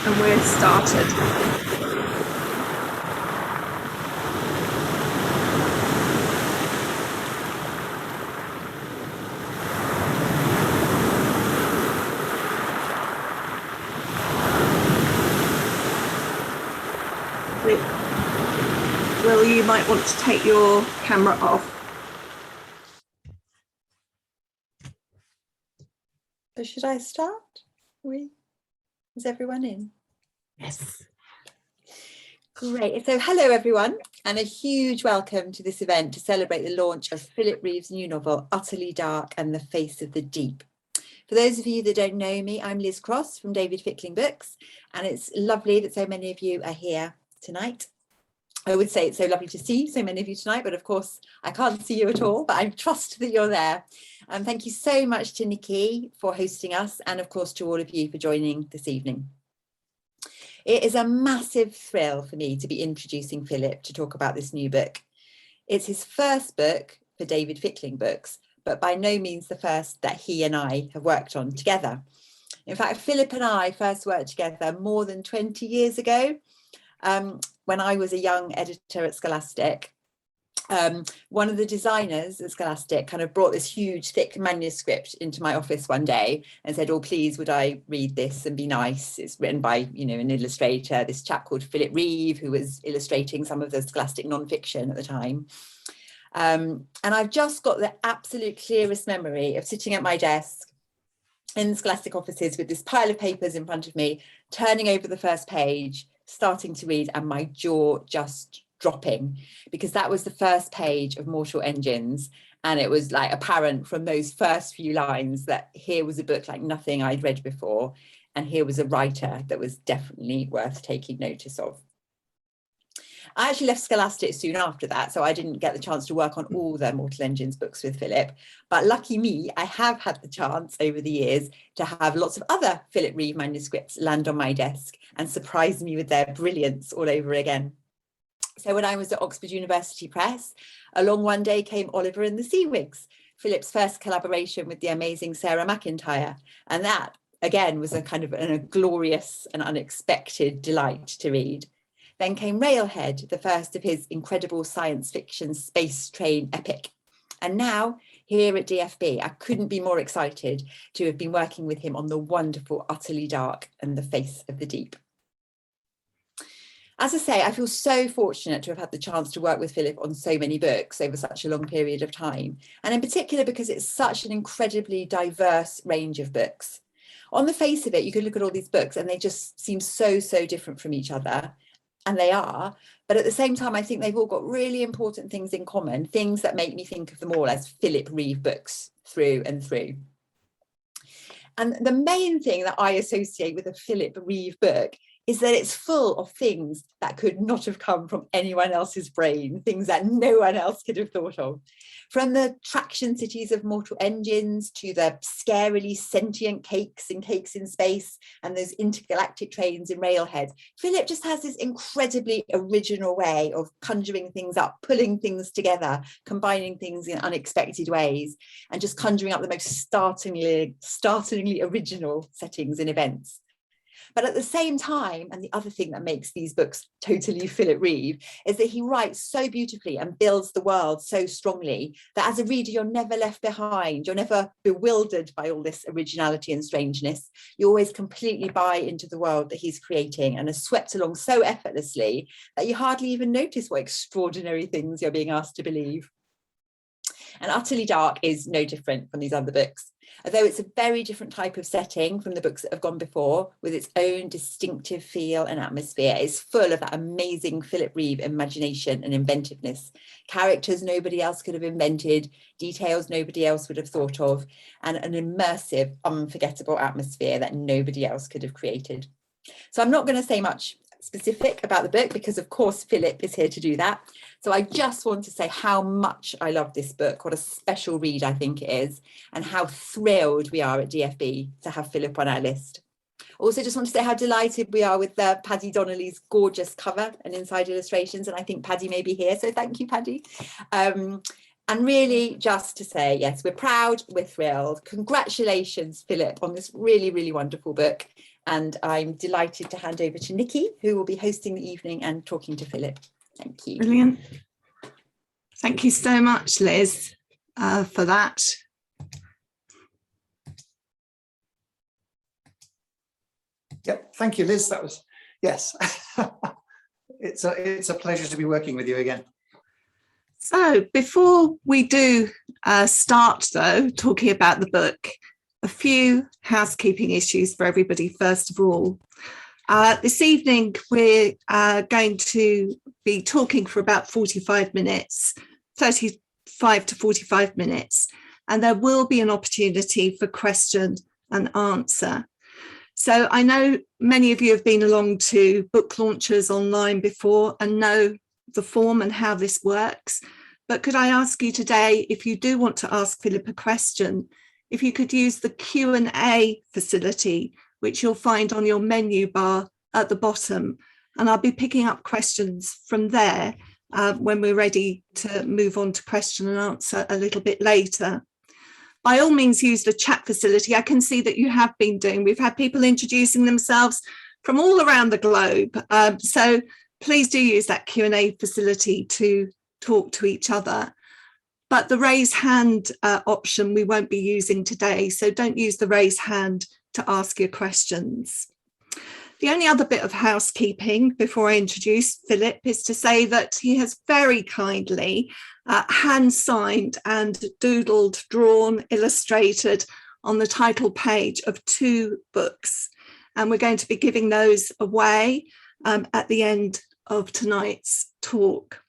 And we're started. Will, you might want to take your camera off. So should I start? Is everyone in? Yes. Great. So hello everyone, and a huge welcome to this event to celebrate the launch of Philip Reeve's new novel, Utterly Dark and the Face of the Deep. For those of you that don't know me, I'm Liz Cross from David Fickling Books, and it's lovely that so many of you are here tonight. I would say it's so lovely to see so many of you tonight, but of course I can't see you at all, but I trust that you're there. Thank you so much to Nikki for hosting us, and of course to all of you for joining this evening. It is a massive thrill for me to be introducing Philip to talk about this new book. It's his first book for David Fickling Books, but by no means the first that he and I have worked on together. In fact, Philip and I first worked together more than 20 years ago, when I was a young editor at Scholastic. One of the designers at Scholastic kind of brought this huge thick manuscript into my office one day and said, oh, please, would I read this and be nice? It's written by, an illustrator, this chap called Philip Reeve, who was illustrating some of the Scholastic non-fiction at the time. And I've just got the absolute clearest memory of sitting at my desk in the Scholastic offices with this pile of papers in front of me, turning over the first page, starting to read, and my jaw just dropping, because that was the first page of Mortal Engines, and it was like apparent from those first few lines that here was a book like nothing I'd read before, and here was a writer that was definitely worth taking notice of. I actually left Scholastic soon after that, so I didn't get the chance to work on all the Mortal Engines books with Philip, but lucky me, I have had the chance over the years to have lots of other Philip Reeve manuscripts land on my desk and surprise me with their brilliance all over again. So when I was at Oxford University Press, along one day came Oliver and the Seawigs, Philip's first collaboration with the amazing Sarah McIntyre, and that again was a kind of a glorious and unexpected delight to read. Then came Railhead, the first of his incredible science fiction space train epic. And now, here at DFB, I couldn't be more excited to have been working with him on the wonderful Utterly Dark and the Face of the Deep. As I say, I feel so fortunate to have had the chance to work with Philip on so many books over such a long period of time, and in particular because it's such an incredibly diverse range of books. On the face of it, you could look at all these books and they just seem so different from each other. And they are, but at the same time, I think they've all got really important things in common, things that make me think of them all as Philip Reeve books through and through. And the main thing that I associate with a Philip Reeve book is that it's full of things that could not have come from anyone else's brain, things that no one else could have thought of. From the traction cities of Mortal Engines to the scarily sentient cakes in Cakes in Space and those intergalactic trains in Railhead, Philip just has this incredibly original way of conjuring things up, pulling things together, combining things in unexpected ways, and just conjuring up the most startlingly original settings and events. But at the same time, and the other thing that makes these books totally Philip Reeve, is that he writes so beautifully and builds the world so strongly that as a reader, you're never left behind. You're never bewildered by all this originality and strangeness. You always completely buy into the world that he's creating and are swept along so effortlessly that you hardly even notice what extraordinary things you're being asked to believe. And Utterly Dark is no different from these other books. Although it's a very different type of setting from the books that have gone before, with its own distinctive feel and atmosphere, it's full of that amazing Philip Reeve imagination and inventiveness. Characters nobody else could have invented, details nobody else would have thought of, and an immersive, unforgettable atmosphere that nobody else could have created. So I'm not going to say much specific about the book because of course Philip is here to do that. So I just want to say how much I love this book, what a special read I think it is, and how thrilled we are at DFB to have Philip on our list. Also just want to say how delighted we are with Paddy Donnelly's gorgeous cover and inside illustrations, and I think Paddy may be here, so thank you, Paddy. And really just to say, yes, we're proud, we're thrilled. Congratulations, Philip, on this really, really wonderful book. And I'm delighted to hand over to Nikki, who will be hosting the evening and talking to Philip. Thank you. Brilliant. Thank you so much, Liz, for that. Yep, thank you, Liz. That was, yes. It's a pleasure to be working with you again. So before we do start, though, talking about the book, a few housekeeping issues for everybody, first of all. This evening, we're going to be talking for about 45 minutes, 35 to 45 minutes, and there will be an opportunity for question and answer. So I know many of you have been along to book launches online before and know the form and how this works. But could I ask you today, if you do want to ask Philip a question, if you could use the Q&A facility, which you'll find on your menu bar at the bottom. And I'll be picking up questions from there when we're ready to move on to question and answer a little bit later. By all means, use the chat facility. I can see that you have been doing. We've had people introducing themselves from all around the globe. So please do use that Q&A facility to talk to each other. But the raise hand option we won't be using today. So don't use the raise hand to ask your questions. The only other bit of housekeeping before I introduce Philip is to say that he has very kindly hand-signed and doodled, drawn, illustrated on the title page of 2 books. And we're going to be giving those away at the end of tonight's talk.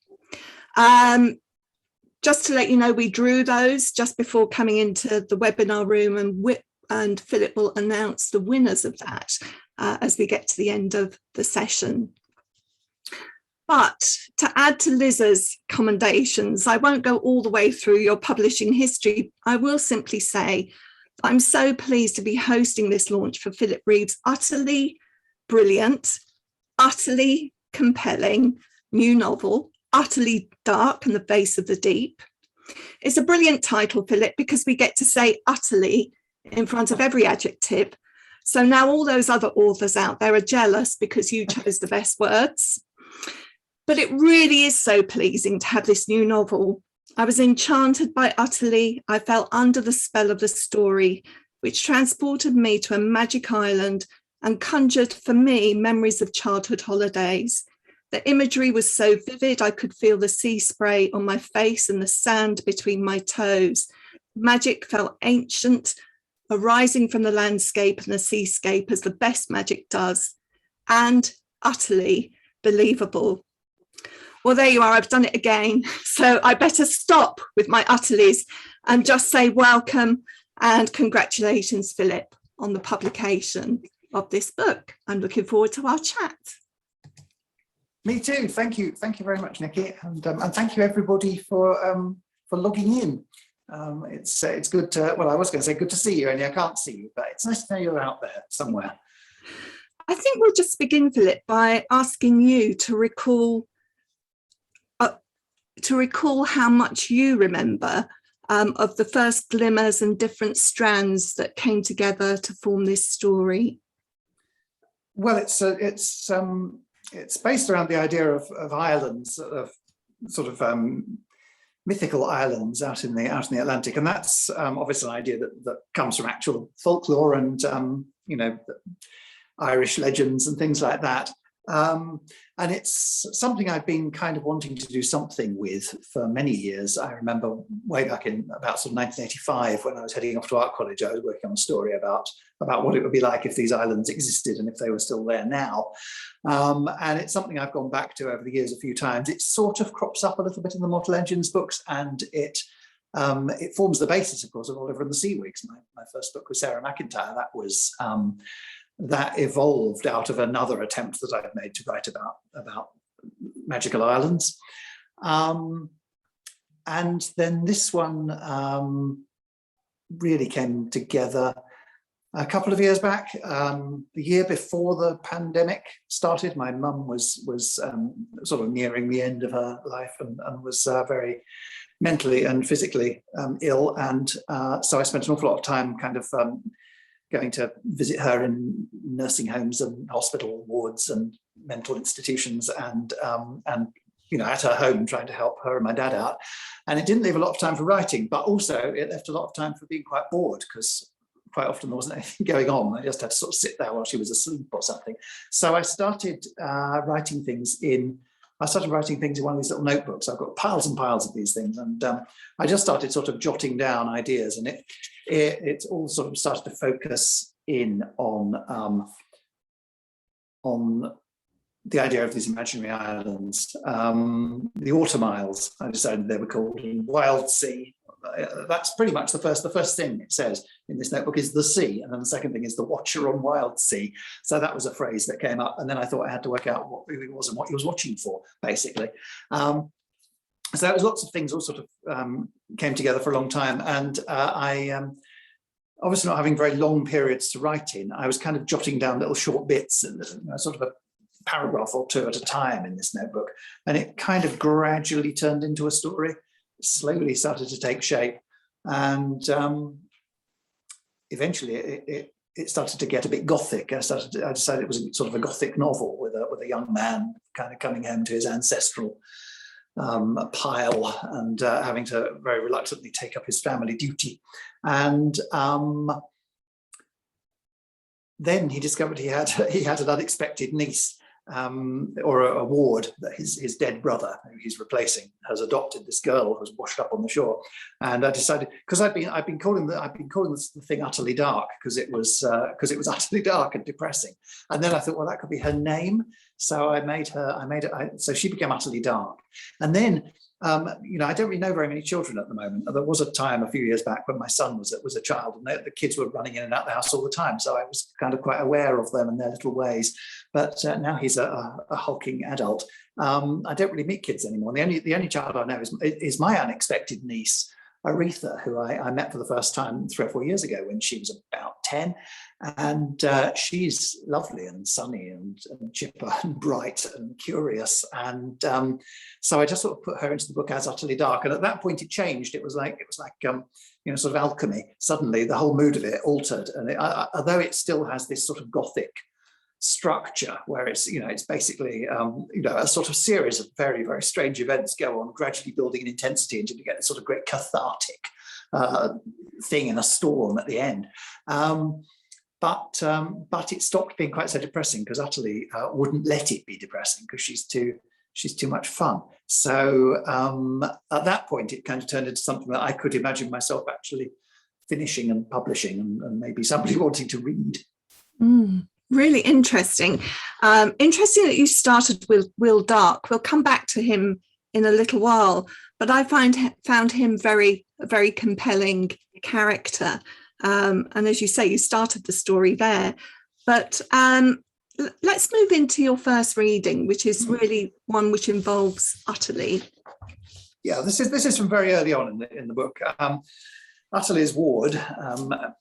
Just to let you know, we drew those just before coming into the webinar room, and Philip will announce the winners of that as we get to the end of the session. But to add to Liz's commendations, I won't go all the way through your publishing history. I will simply say I'm so pleased to be hosting this launch for Philip Reeve's utterly brilliant, utterly compelling new novel, Utterly Dark and the Face of the Deep. It's a brilliant title, Philip, because we get to say utterly in front of every adjective. So now all those other authors out there are jealous because you chose the best words. But it really is so pleasing to have this new novel. I was enchanted by Utterly. I fell under the spell of the story, which transported me to a magic island and conjured for me memories of childhood holidays. The imagery was so vivid, I could feel the sea spray on my face and the sand between my toes. Magic felt ancient, arising from the landscape and the seascape as the best magic does, and utterly believable. Well, there you are, I've done it again. So I better stop with my utterlies and just say welcome and congratulations, Philip, on the publication of this book. I'm looking forward to our chat. Me too. Thank you. Thank you very much, Nikki. And thank you everybody for logging in. It's good to, well, I was going to say good to see you, only I can't see you, but it's nice to know you're out there somewhere. I think we'll just begin, Philip, by asking you to recall how much you remember of the first glimmers and different strands that came together to form this story. Well, it's based around the idea of islands, of sort of mythical islands out in the Atlantic, and that's obviously an idea that comes from actual folklore and you know, Irish legends and things like that. And it's something I've been kind of wanting to do something with for many years. I remember way back in about sort of 1985 when I was heading off to art college, I was working on a story about what it would be like if these islands existed and if they were still there now. And it's something I've gone back to over the years a few times. It sort of crops up a little bit in the Mortal Engines books, and it forms the basis, of course, of Oliver and the Seawigs. My first book with Sarah McIntyre, that was that evolved out of another attempt that I've made to write about magical islands. And then this one really came together a couple of years back. The year before the pandemic started, my mum was sort of nearing the end of her life and was very mentally and physically ill. And so I spent an awful lot of time kind of going to visit her in nursing homes and hospital wards and mental institutions, and at her home, trying to help her and my dad out. And it didn't leave a lot of time for writing, but also it left a lot of time for being quite bored, because quite often there wasn't anything going on. I just had to sort of sit there while she was asleep or something. So I started writing things in one of these little notebooks. I've got piles and piles of these things, and I just started sort of jotting down ideas, and it all sort of started to focus in on the idea of these imaginary islands, the Autumn Isles, I decided they were called, and Wild Sea. That's pretty much the first thing it says in this notebook is the sea, and then the second thing is the watcher on Wild Sea. So that was a phrase that came up, and then I thought I had to work out what he was and what he was watching for, basically. So there was lots of things all sort of came together for a long time, and I obviously not having very long periods to write in, I was kind of jotting down little short bits, and sort of a paragraph or two at a time in this notebook, and it kind of gradually turned into a story. Slowly started to take shape, and eventually it started to get a bit gothic. I decided it was sort of a gothic novel with a young man kind of coming home to his ancestral pile, and having to very reluctantly take up his family duty. And then he discovered he had an unexpected niece, or a ward, that his dead brother, who he's replacing, has adopted this girl who's washed up on the shore. And I decided, because I've been calling the thing Utterly Dark, because it was utterly dark and depressing. And then I thought, well, that could be her name. So so she became Utterly Dark. And then I don't really know very many children at the moment. There was a time a few years back when my son was a child, and the kids were running in and out the house all the time. So I was kind of quite aware of them and their little ways. But now he's a hulking adult. I don't really meet kids anymore. The only child I know is my unexpected niece, Aretha, who I met for the first time 3 or 4 years ago when she was about 10. And she's lovely and sunny and chipper and bright and curious. And so I just sort of put her into the book as Utterly Dark. And at that point it changed. It was like sort of alchemy. Suddenly the whole mood of it altered. And although it still has this sort of gothic structure where it's basically a sort of series of very, very strange events go on, gradually building in intensity until you get this sort of great cathartic thing in a storm at the end. But it stopped being quite so depressing, because Utterly wouldn't let it be depressing, because she's too much fun. So at that point it kind of turned into something that I could imagine myself actually finishing and publishing, and maybe somebody wanting to read. Really interesting. Interesting that you started with Will Dark. We'll come back to him in a little while, but I found him very, very compelling character. And as you say, you started the story there. But let's move into your first reading, which is really one which involves Utterly. Yeah, this is from very early on in the book. Utterly's ward,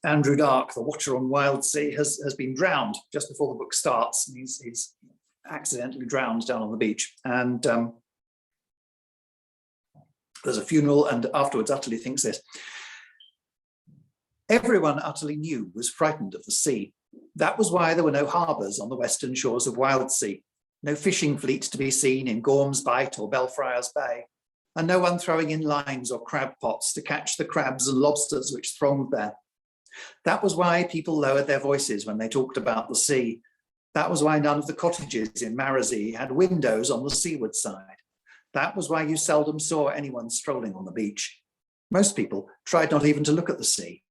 Andrew Dark, the watcher on Wild Sea, has been drowned just before the book starts. And he's accidentally drowned down on the beach. And there's a funeral, and afterwards Utterly thinks this. Everyone Utterly knew was frightened of the sea. That was why there were no harbours on the western shores of Wild Sea, no fishing fleet to be seen in Gorm's Bight or Belfriars Bay, and no one throwing in lines or crab pots to catch the crabs and lobsters which thronged there. That was why people lowered their voices when they talked about the sea. That was why none of the cottages in Marazee had windows on the seaward side. That was why you seldom saw anyone strolling on the beach. Most people tried not even to look at the sea.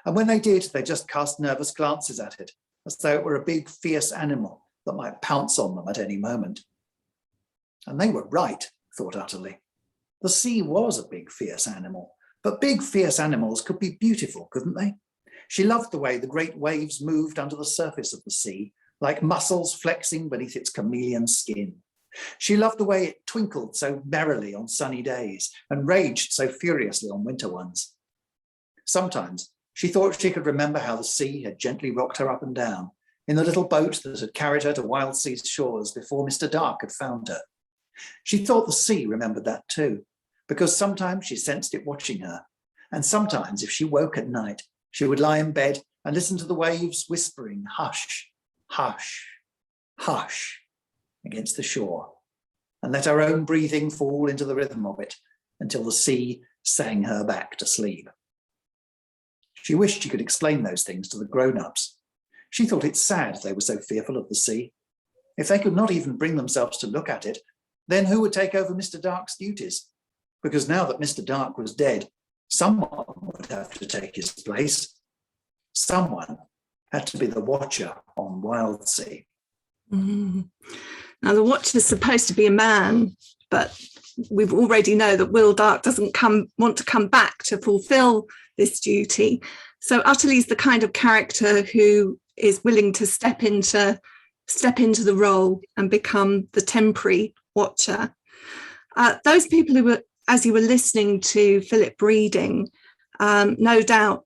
And when they did, they just cast nervous glances at it, as though it were a big, fierce animal that might pounce on them at any moment. And they were right, thought Utterly. The sea was a big, fierce animal, but big, fierce animals could be beautiful, couldn't they? She loved the way the great waves moved under the surface of the sea, like muscles flexing beneath its chameleon skin. She loved the way it twinkled so merrily on sunny days and raged so furiously on winter ones. Sometimes she thought she could remember how the sea had gently rocked her up and down in the little boat that had carried her to Wild Sea's shores before Mr. Dark had found her. She thought the sea remembered that too, because sometimes she sensed it watching her, and sometimes if she woke at night, she would lie in bed and listen to the waves whispering, hush, hush, hush, against the shore, and let her own breathing fall into the rhythm of it until the sea sang her back to sleep. She wished she could explain those things to the grown-ups. She thought it sad they were so fearful of the sea. If they could not even bring themselves to look at it, then who would take over Mr. Dark's duties? Because now that Mr. Dark was dead, someone would have to take his place. Someone had to be the watcher on Wildsea. Mm. Now, the watcher is supposed to be a man, but we've already know that Will Dark doesn't want to come back to fulfill this duty. So Utterly's the kind of character who is willing to step into the role and become the temporary watcher. Those people who were, as you were listening to Philip reading, no doubt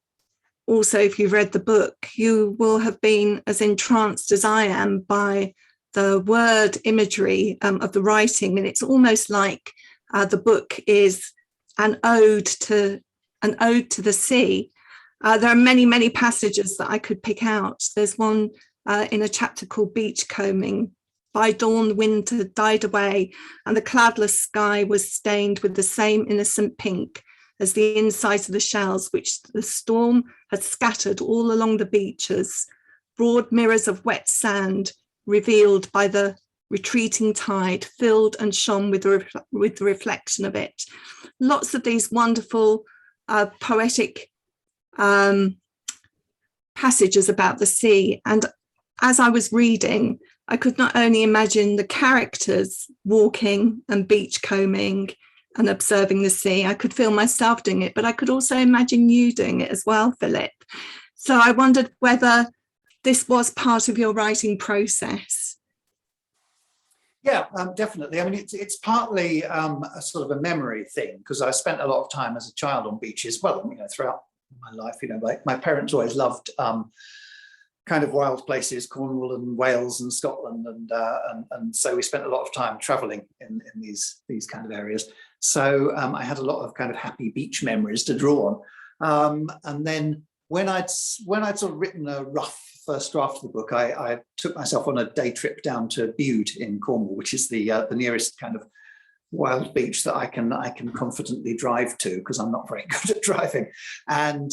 also if you've read the book, you will have been as entranced as I am by the word imagery of the writing. And it's almost like the book is an ode to the sea. There are many, many passages that I could pick out. There's one in a chapter called Beachcombing. By dawn, the wind had died away, and the cloudless sky was stained with the same innocent pink as the insides of the shells which the storm had scattered all along the beaches, broad mirrors of wet sand revealed by the retreating tide, filled and shone with the reflection of it. Lots of these wonderful poetic passages about the sea. And as I was reading, I could not only imagine the characters walking and beachcombing and observing the sea, I could feel myself doing it, but I could also imagine you doing it as well, Philip. So I wondered whether this was part of your writing process. Yeah, definitely. I mean, it's partly a sort of a memory thing, because I spent a lot of time as a child on beaches. Well, throughout my life, my parents always loved kind of wild places, Cornwall and Wales and Scotland, and so we spent a lot of time travelling in these kind of areas. So I had a lot of kind of happy beach memories to draw on. And then when I'd sort of written a rough first draft of the book, I took myself on a day trip down to Bude in Cornwall, which is the nearest kind of wild beach that I can confidently drive to, because I'm not very good at driving. And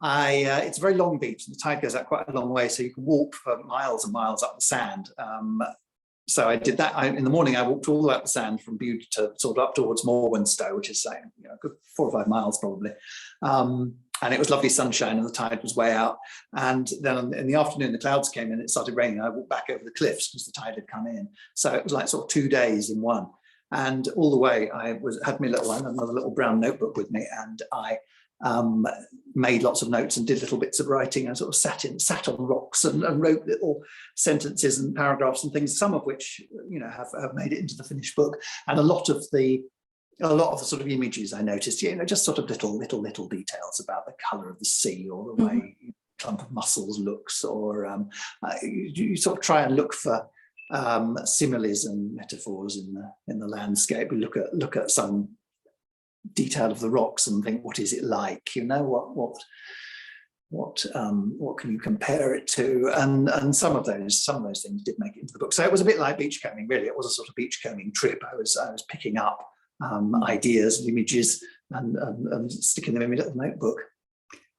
it's a very long beach, and the tide goes out quite a long way, so you can walk for miles and miles up the sand. So I did that. In the morning, I walked all the way up the sand from Bude to sort of up towards Morwenstow, which is a good 4 or 5 miles probably. And it was lovely sunshine, and the tide was way out. And then in the afternoon, the clouds came in, and it started raining. I walked back over the cliffs because the tide had come in. So it was like sort of 2 days in one. And all the way, I had another little brown notebook with me, and I made lots of notes and did little bits of writing. I sort of sat on rocks and wrote little sentences and paragraphs and things, some of which have made it into the finished book. And a lot of the sort of images I noticed, just sort of little details about the colour of the sea, or the way a clump of mussels looks, or you sort of try and look for similes and metaphors in the landscape. We look at some detail of the rocks and think, what is it like? What can you compare it to? And some of those things did make it into the book. So it was a bit like beachcombing, really. It was a sort of beachcombing trip. I was picking up ideas and images and sticking them in the notebook.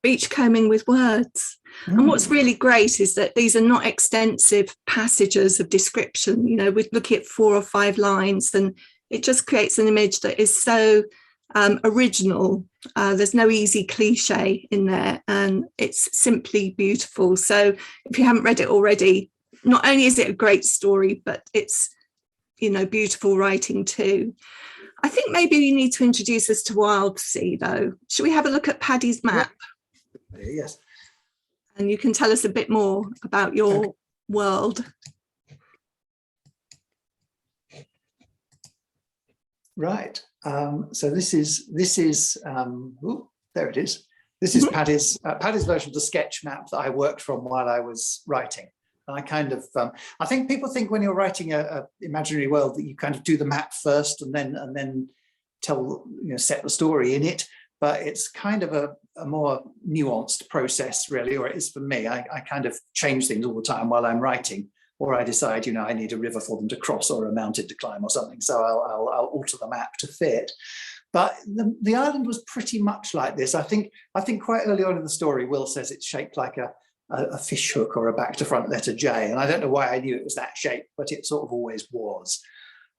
Beachcombing with words. And what's really great is that these are not extensive passages of description. We'd look at 4 or 5 lines, and it just creates an image that is so original. There's no easy cliche in there, and it's simply beautiful. So if you haven't read it already, not only is it a great story, but it's beautiful writing too. I think maybe you need to introduce us to Wildsea, though. Should we have a look at Paddy's map? Yes. And you can tell us a bit more about your world. Right. So this is there it is. This is Paddy's version of the sketch map that I worked from while I was writing. And I kind of I think people think when you're writing a imaginary world that you kind of do the map first and then tell set the story in it. but it's kind of a more nuanced process, really, or it is for me. I kind of change things all the time while I'm writing, or I decide, I need a river for them to cross or a mountain to climb or something, so I'll alter the map to fit. But the island was pretty much like this. I think quite early on in the story, Will says it's shaped like a fish hook or a back to front letter J, and I don't know why I knew it was that shape, but it sort of always was.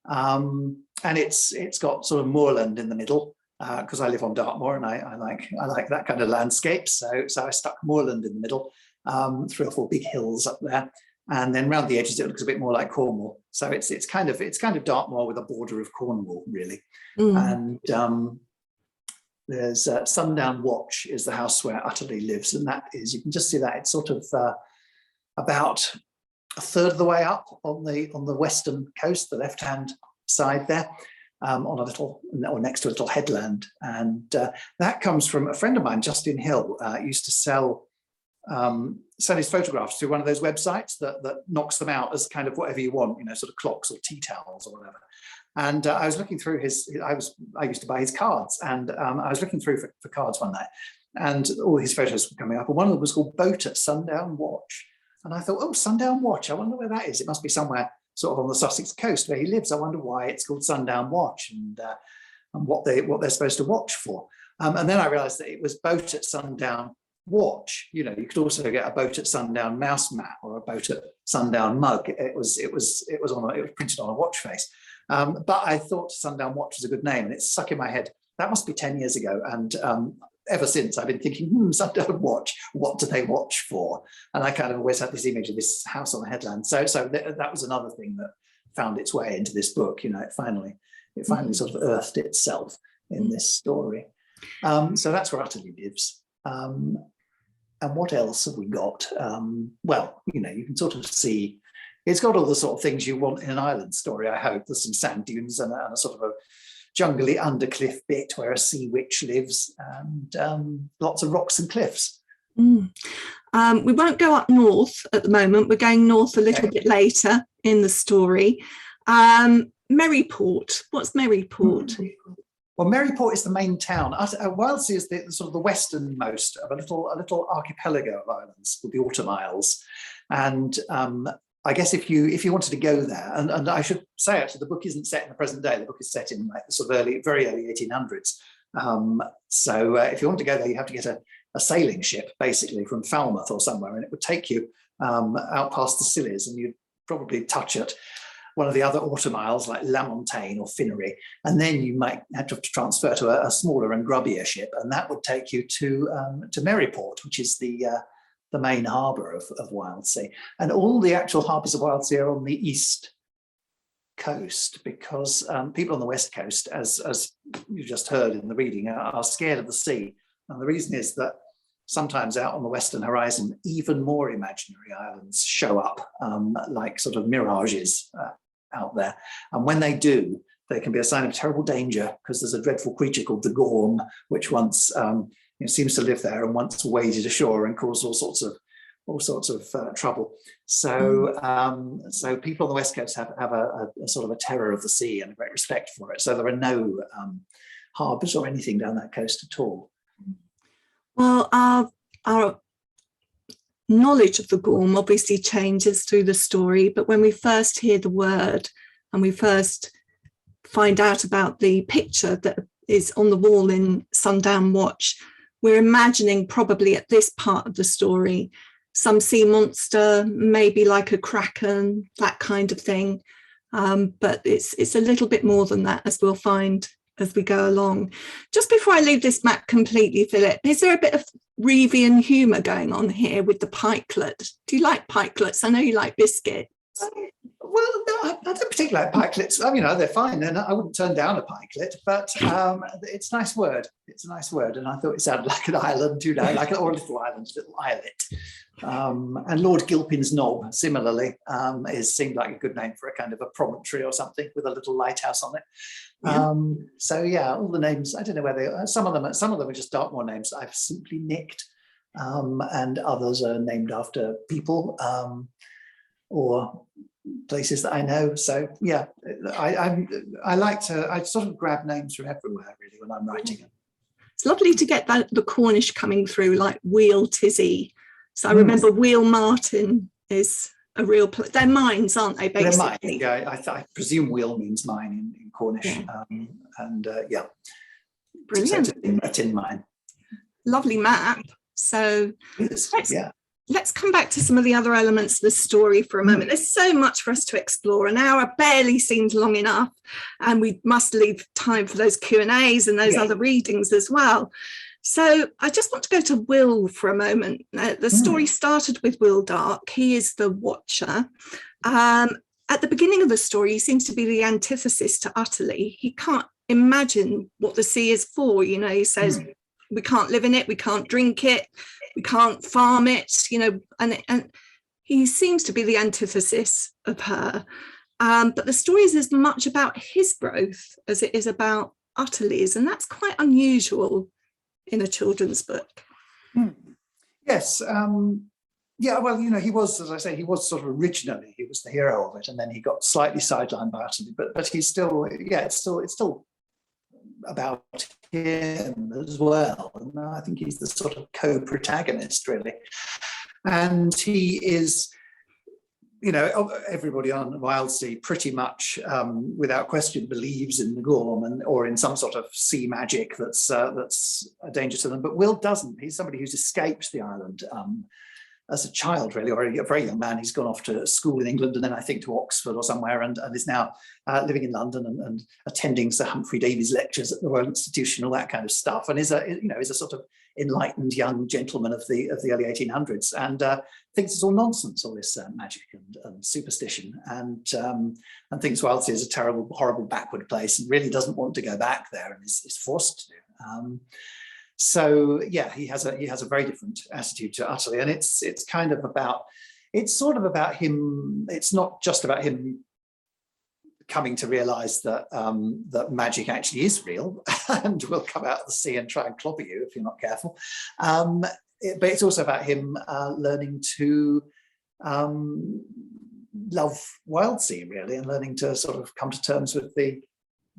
And it's got sort of moorland in the middle, because I live on Dartmoor and I like that kind of landscape. So I stuck moorland in the middle, 3 or 4 big hills up there, and then round the edges it looks a bit more like Cornwall. So it's kind of Dartmoor with a border of Cornwall, really. And there's Sundown Watch is the house where Utterly lives, and that is, you can just see that it's sort of about a third of the way up on the western coast, the left-hand side there, on a little, or next to a little headland. And that comes from a friend of mine, Justin Hill, used to sell his photographs through one of those websites that knocks them out as kind of whatever you want, sort of clocks or tea towels or whatever. And I was looking through I used to buy his cards, and I was looking through for cards one night, and all his photos were coming up, and one of them was called Boat at Sundown Watch. And I thought, oh, Sundown Watch, I wonder where that is. It must be somewhere sort of on the Sussex coast where he lives. I wonder why it's called Sundown Watch, and what they're supposed to watch for. And then I realised that it was Boat at Sundown Watch. You could also get a Boat at Sundown mouse mat or a Boat at Sundown mug. It was printed on a watch face. But I thought Sundown Watch was a good name, and it's stuck in my head. That must be 10 years ago, and ever since I've been thinking, Sundown Watch, what do they watch for? And I kind of always had this image of this house on the headland. So that was another thing that found its way into this book. It finally sort of earthed itself in this story. So that's where Utterly lives. And what else have we got? Well, you can sort of see, it's got all the sort of things you want in an island story, I hope. There's some sand dunes and a sort of a jungly undercliff bit where a sea witch lives, and lots of rocks and cliffs. We won't go up north at the moment. We're going north a little bit later in the story. Merryport. What's Merryport? Well, Merryport is the main town. Wildsea is the sort of the westernmost of a little archipelago of islands called the Autumn Isles, and I guess if you wanted to go there, and I should say actually the book isn't set in the present day. The book is set in like the sort of very early 1800s. So if you want to go there, you have to get a sailing ship basically from Falmouth or somewhere, and it would take you out past the Scillies, and you'd probably touch at one of the other Autumn Isles like Lamontagne or Finnery, and then you might have to transfer to a smaller and grubbier ship, and that would take you to Merryport, which is the main harbour of Wildsea. And all the actual harbours of Wildsea are on the east coast, because people on the west coast, as you just heard in the reading, are scared of the sea. And the reason is that sometimes out on the western horizon, even more imaginary islands show up, like sort of mirages out there. And when they do, they can be a sign of terrible danger, because there's a dreadful creature called the Gorm, which once seems to live there and once waded ashore and caused all sorts of trouble. So so people on the west coast have a sort of a terror of the sea and a great respect for it. So there are no harbours or anything down that coast at all. Well, our knowledge of the Gorm obviously changes through the story, but when we first hear the word and we first find out about the picture that is on the wall in Sundown Watch, we're imagining probably at this part of the story some sea monster, maybe like a kraken, that kind of thing. But it's a little bit more than that, as we'll find as we go along. Just before I leave this map completely, Philip, is there a bit of Reevian humour going on here with the pikelet? Do you like pikelets? I know you like biscuits. Well, no, I don't particularly like pikelets. I mean, they're fine, and I wouldn't turn down a pikelet, but it's a nice word. It's a nice word, and I thought it sounded like an island, or a little island, a little islet. And Lord Gilpin's Knob, similarly, seemed like a good name for a kind of a promontory or something with a little lighthouse on it. Yeah. So yeah, all the names, I don't know where they are. Some of them are just Dartmoor names I've simply nicked, and others are named after people or places that I know. So yeah, I sort of grab names from everywhere really when I'm writing them. it's lovely to get the Cornish coming through, like Wheel Tizzy. So I remember Wheel Martin is a real they're mines, aren't they, basically? They're mines, yeah. I presume wheel means mine in Cornish. Yeah. Brilliant. So a tin mine. Lovely map. So yeah. Let's come back to some of the other elements of the story for a moment. There's so much for us to explore. An hour barely seems long enough, and we must leave time for those Q&As and those other readings as well. So I just want to go to Will for a moment. The story started with Will Dark. He is the Watcher. At the beginning of the story, he seems to be the antithesis to Utterly. He can't imagine what the sea is for. You know, he says, we can't live in it, we can't drink it, we can't farm it, you know, and he seems to be the antithesis of her. But the story is as much about his growth as it is about Utterly's, and that's quite unusual in a children's book. Yes. Yeah, well, you know, he was, as I say, he was sort of originally, he was the hero of it, and then he got slightly sidelined by Utterly, but he's still, yeah, it's still about him as well. And I think he's the sort of co-protagonist, really. And he is, you know, everybody on Wildsea pretty much, without question, believes in the Gorm or in some sort of sea magic that's a danger to them. But Will doesn't. He's somebody who's escaped the island as a child, really, or a very young man. He's gone off to school in England and then I think to Oxford or somewhere, and is now living in London and attending Sir Humphrey Davy's lectures at the Royal Institution, all that kind of stuff, and is a sort of enlightened young gentleman of the early 1800s, and thinks it's all nonsense, all this magic and superstition, and thinks Wildsea is a terrible, horrible, backward place, and really doesn't want to go back there, and is forced to. So yeah, he has a very different attitude to Utterly, and it's sort of about him. It's not just about him coming to realise that that magic actually is real and will come out of the sea and try and clobber you if you're not careful. But it's also about him learning to love Wildsea, really, and learning to sort of come to terms with the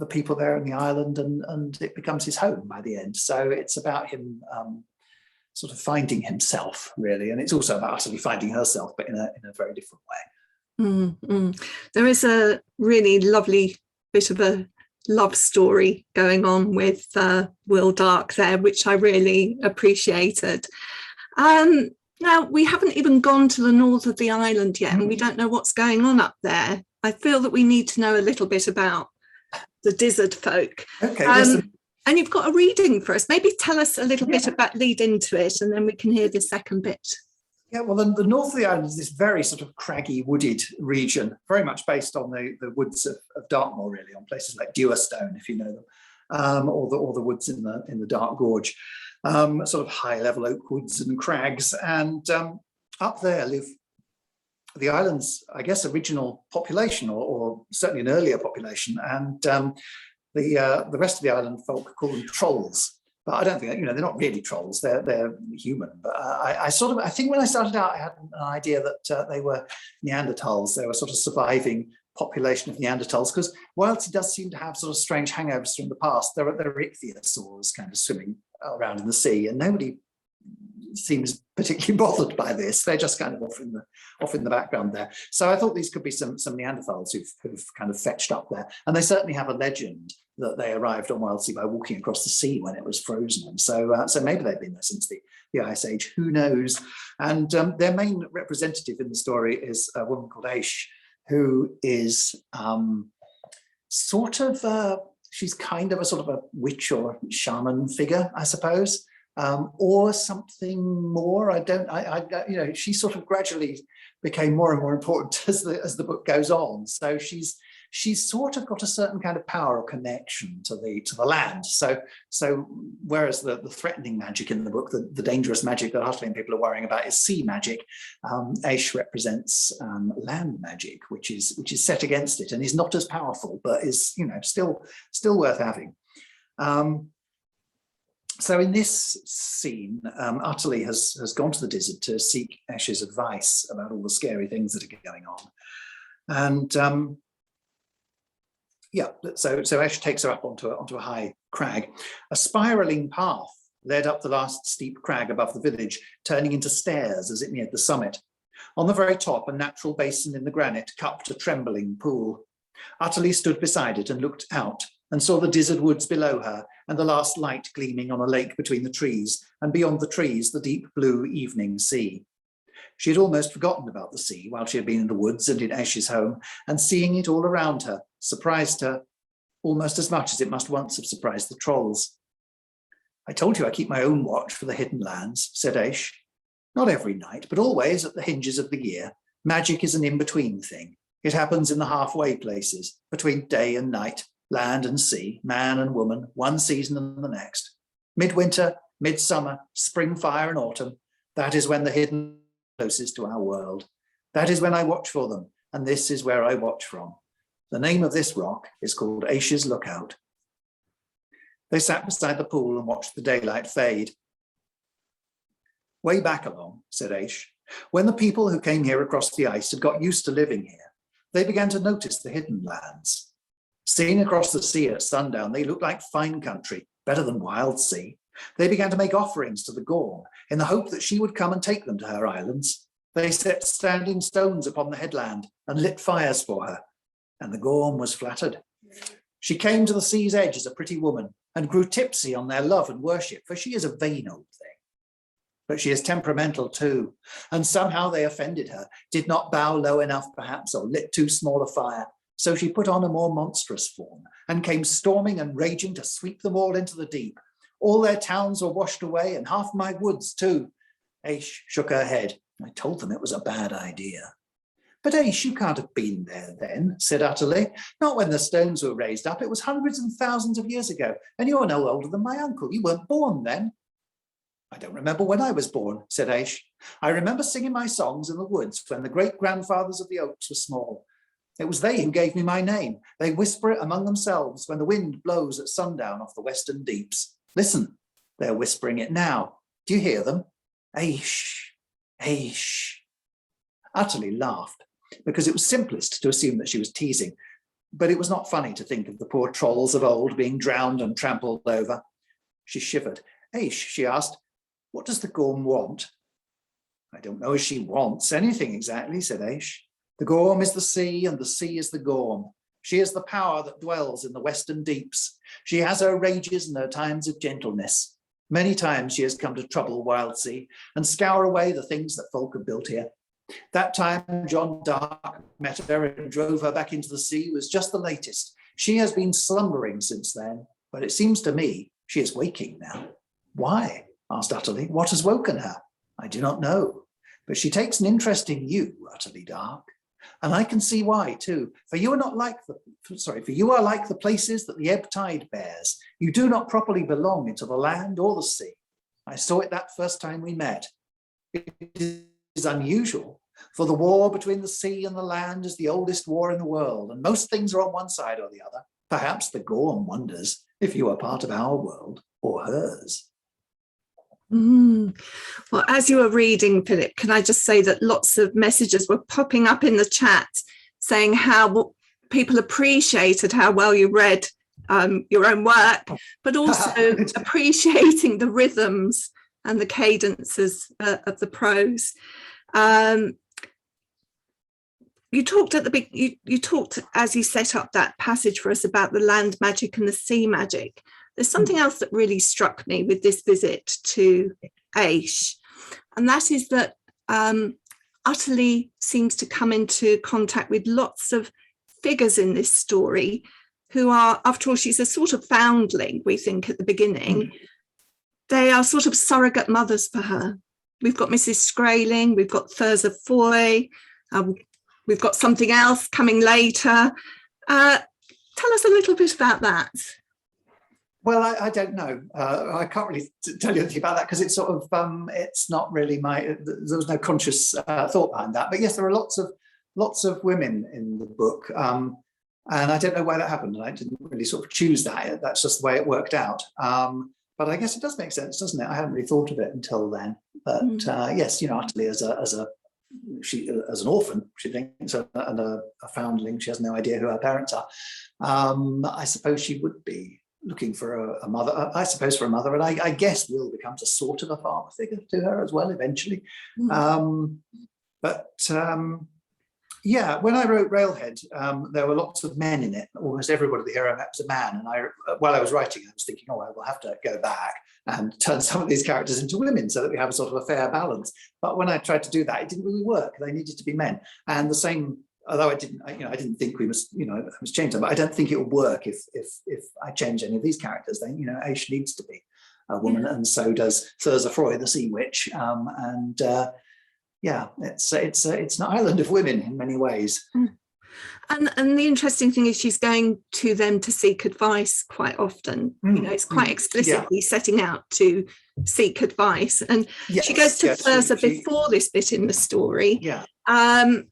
people there in the island, and it becomes his home by the end. So it's about him sort of finding himself, really, and it's also about Utterly finding herself, but in a very different way. There is a really lovely bit of a love story going on with Will Dark there, which I really appreciated. Now, we haven't even gone to the north of the island yet, and we don't know what's going on up there. I feel that we need to know a little bit about the Dizzard folk. Okay. And you've got a reading for us. Maybe tell us a little bit about, lead into it, and then we can hear the second bit. Yeah, well, the north of the island is this very sort of craggy, wooded region, very much based on the woods of Dartmoor, really, on places like Dewstone, if you know them, or the woods in the Dark Gorge, sort of high-level oak woods and crags. And up there live the island's, I guess, original population, or certainly an earlier population, and the rest of the island folk call them trolls. But I don't think, you know, they're not really trolls. They're human. But I think when I started out, I had an idea that they were Neanderthals. They were sort of surviving population of Neanderthals, because Wildsea does seem to have sort of strange hangovers from the past. There are ichthyosaurs kind of swimming around in the sea, and nobody seems particularly bothered by this. They're just kind of off in the background there. So I thought these could be some Neanderthals who've kind of fetched up there, and they certainly have a legend that they arrived on Wildsea by walking across the sea when it was frozen. And so maybe they've been there since the Ice Age. Who knows? And their main representative in the story is a woman called Aish, who is she's kind of a sort of a witch or shaman figure, I suppose. Or something more. You know, she sort of gradually became more and more important as the book goes on. So she's sort of got a certain kind of power or connection to the land. So whereas the threatening magic in the book, the dangerous magic that Utterly and people are worrying about is sea magic, Aish represents land magic, which is set against it and is not as powerful, but is, you know, still worth having. So in this scene, Utterly has gone to the Dizzard to seek Aish's advice about all the scary things that are going on. And Yeah, so Ash takes her up onto a high crag. A spiraling path led up the last steep crag above the village, turning into stairs as it neared the summit. On the very top, a natural basin in the granite cupped a trembling pool. Utterly stood beside it and looked out, and saw the dizzard woods below her, and the last light gleaming on a lake between the trees, and beyond the trees, the deep blue evening sea. She had almost forgotten about the sea while she had been in the woods and in Ash's home, and seeing it all around her surprised her almost as much as it must once have surprised the trolls. "I told you I keep my own watch for the hidden lands," said Ash. "Not every night, but always at the hinges of the year. Magic is an in-between thing. It happens in the halfway places, between day and night, land and sea, man and woman, one season and the next. Midwinter, midsummer, spring fire and autumn, that is when the hidden closest to our world. That is when I watch for them, and this is where I watch from. The name of this rock is called Ash's Lookout." They sat beside the pool and watched the daylight fade. "Way back along," said Ash, "when the people who came here across the ice had got used to living here, they began to notice the hidden lands. Seen across the sea at sundown, they looked like fine country, better than wild sea. They began to make offerings to the Gorm in the hope that she would come and take them to her islands. They set standing stones upon the headland and lit fires for her, and the Gorm was flattered. She came to the sea's edge as a pretty woman and grew tipsy on their love and worship, for she is a vain old thing. But she is temperamental too, and somehow they offended her, did not bow low enough perhaps, or lit too small a fire. So she put on a more monstrous form and came storming and raging to sweep them all into the deep. All their towns were washed away, and half my woods too." Ash shook her head. "I told them it was a bad idea." "But Ash, you can't have been there then," said Utterly. "Not when the stones were raised up. It was hundreds and thousands of years ago, and you're no older than my uncle. You weren't born then." "I don't remember when I was born," said Ash. "I remember singing my songs in the woods when the great-grandfathers of the Oaks were small. It was they who gave me my name. They whisper it among themselves when the wind blows at sundown off the western deeps. Listen, they're whispering it now. Do you hear them? Ash, Ash." Utterly laughed, because it was simplest to assume that she was teasing, but it was not funny to think of the poor trolls of old being drowned and trampled over. She shivered. "Ash," she asked, "what does the Gorm want?" "I don't know if she wants anything exactly," said Ash. "The Gorm is the sea, and the sea is the Gorm. She is the power that dwells in the western deeps. She has her rages and her times of gentleness. Many times she has come to trouble Wild Sea and scour away the things that folk have built here. That time John Dark met her and drove her back into the sea was just the latest. She has been slumbering since then, but it seems to me she is waking now." "Why?" asked Utterly. "What has woken her?" "I do not know, but she takes an interest in you, Utterly Dark. And I can see why too, for you are like the places that the ebb tide bears. You do not properly belong into the land or the sea. I saw it that first time we met. It is unusual, for the war between the sea and the land is the oldest war in the world, and most things are on one side or the other. Perhaps the Gorm wonders if you are part of our world or hers." Well, as you were reading, Philip, can I just say that lots of messages were popping up in the chat saying how people appreciated how well you read your own work, but also appreciating the rhythms and the cadences of the prose. You talked you talked as you set up that passage for us about the land magic and the sea magic. There's something else that really struck me with this visit to Ash, and that is that Utterly seems to come into contact with lots of figures in this story who are, after all, she's a sort of foundling, we think at the beginning. They are sort of surrogate mothers for her. We've got Mrs. Scraling, we've got Thurza Foy, we've got something else coming later. Tell us a little bit about that. Well, I don't know. I can't really tell you anything about that because it's sort of it's not really there was no conscious thought behind that. But yes, there are lots of women in the book, and I don't know why that happened. And I didn't really sort of choose that. That's just the way it worked out. But I guess it does make sense, doesn't it? I hadn't really thought of it until then. But yes, Utterly as a she, as an orphan, she thinks, and a foundling, she has no idea who her parents are. I suppose she would be looking for a mother, I suppose for a mother, and I guess Will becomes a sort of a father figure to her as well eventually. Yeah, when I wrote Railhead, there were lots of men in it. Almost everybody, the hero, was a man. And while I was writing, I was thinking, oh, I will have to go back and turn some of these characters into women so that we have a sort of a fair balance. But when I tried to do that, it didn't really work. They needed to be men. And the same, although I didn't think we must, I must change them, but I don't think it would work if I change any of these characters. Then, Aish needs to be a woman, and so does Thurza Froy, the sea witch, yeah, it's an island of women in many ways. And the interesting thing is she's going to them to seek advice quite often. It's quite explicitly setting out to seek advice. And she goes to Thurza before this bit in the story.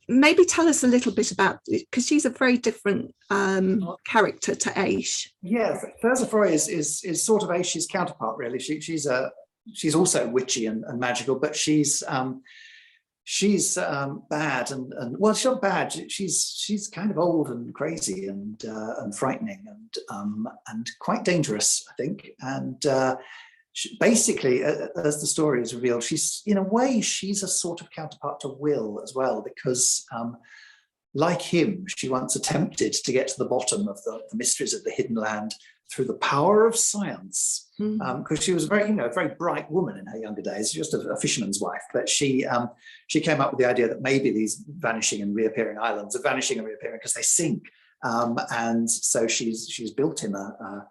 Maybe tell us a little bit about it, because she's a very different character to Aish. Yeah, Thurza Froy is sort of Aish's counterpart, really. She's also witchy and magical, but she's bad and well, she's not bad. She's kind of old and crazy and frightening and quite dangerous, I think. And basically, as the story is revealed, she's in a way she's a sort of counterpart to Will as well, because like him, she once attempted to get to the bottom of the mysteries of the hidden land through the power of science, because she was a very bright woman in her younger days, just a fisherman's wife. But she came up with the idea that maybe these vanishing and reappearing islands are vanishing and reappearing because they sink, and so she's built him a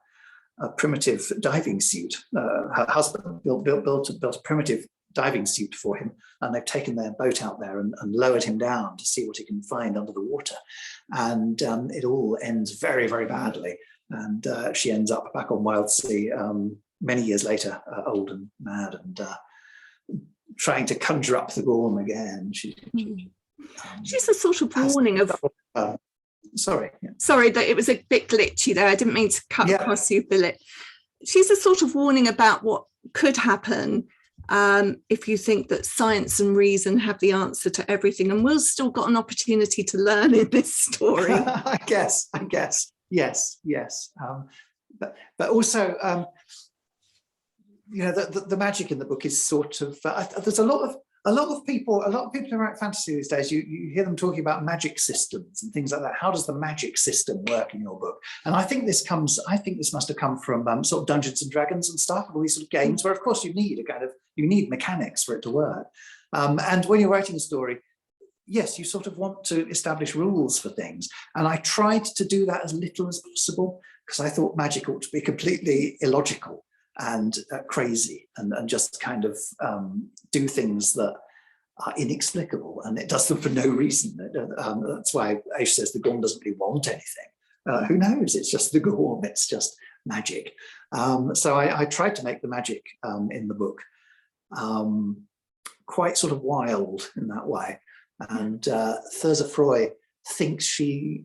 primitive diving suit. Her husband built a primitive diving suit for him, and they've taken their boat out there and lowered him down to see what he can find under the water, and it all ends very, very badly. And she ends up back on Wildsea many years later, old and mad, and trying to conjure up the Gorm again. She's a sort of warning of... Sorry that it was a bit glitchy there. I didn't mean to cut across you, Philip. She's a sort of warning about what could happen if you think that science and reason have the answer to everything. And Will's still got an opportunity to learn in this story. I guess. Yes. But also, the magic in the book is sort of there's a lot of people who write fantasy these days. You hear them talking about magic systems and things like that. How does the magic system work in your book? And I think this must have come from sort of Dungeons and Dragons and stuff, all these sort of games where, of course, you need mechanics for it to work. And when you're writing a story, yes, you sort of want to establish rules for things. And I tried to do that as little as possible, because I thought magic ought to be completely illogical and crazy and just kind of do things that are inexplicable, and it does them for no reason. That's why Aish says the Gorm doesn't really want anything. Who knows? It's just the Gorm. It's just magic. So I tried to make the magic in the book quite sort of wild in that way. And Thurza Froy thinks she